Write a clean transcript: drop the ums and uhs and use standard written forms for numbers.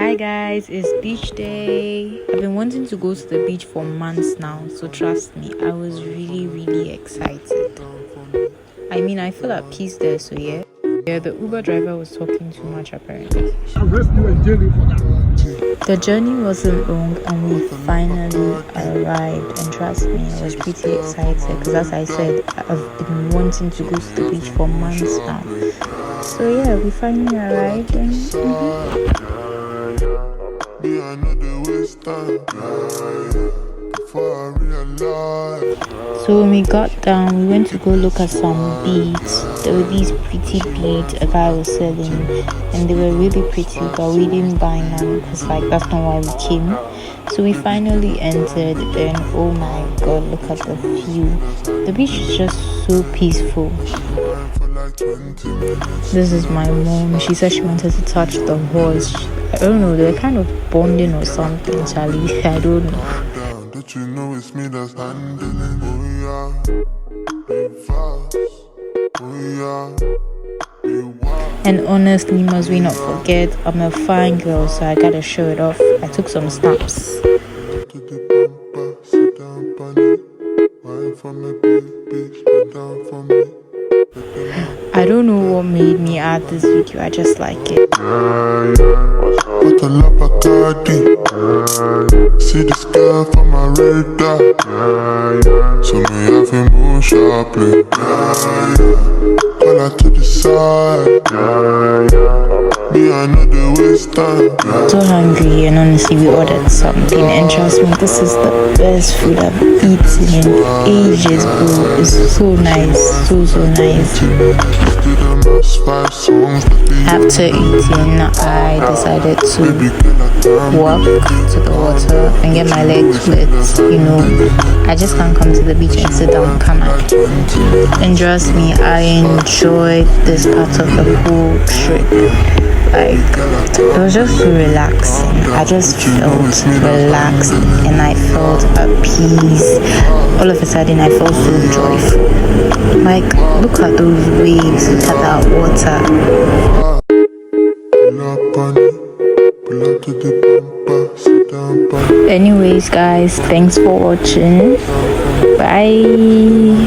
Hi guys, it's beach day. I've been wanting to go to the beach for months now, so trust me, I was really excited. I feel at peace there, so yeah. Yeah, the Uber driver was talking too much apparently. The journey wasn't long and we finally arrived, and trust me, I was pretty excited because as I said, I've been wanting to go to the beach for months now. So yeah, we finally arrived and so when we got down, we went to go look at some beads. There were these pretty beads a guy was selling, and they were really pretty, but we didn't buy none because that's not why we came. So we finally entered, and oh my god, look at the view. The beach is just so peaceful. This is my mom. She said she wanted to touch the horse. I don't know, they're kind of bonding or something, Charlie. I don't know. Don't you know it's me that's handling? And honestly, must we not forget, I'm a fine girl, so I gotta show it off. I took some snaps. I don't know what made me add this video, I just like it. See this girl from my radar. So me have him move sharply. Call her to the side. Me, I know the waste time. So hungry, and honestly we ordered something, and trust me, this is the best food I've eaten in ages, bro. It's so nice, so nice. After eating, I decided to walk to the water and get my legs wet. I just can't come to the beach and sit down, can I? And trust me, I enjoyed this part of the whole trip. It was just so relaxing. I just felt relaxed and I felt at peace. All of a sudden I felt so joyful. Look at those waves, look at that water. Anyways guys, thanks for watching. Bye.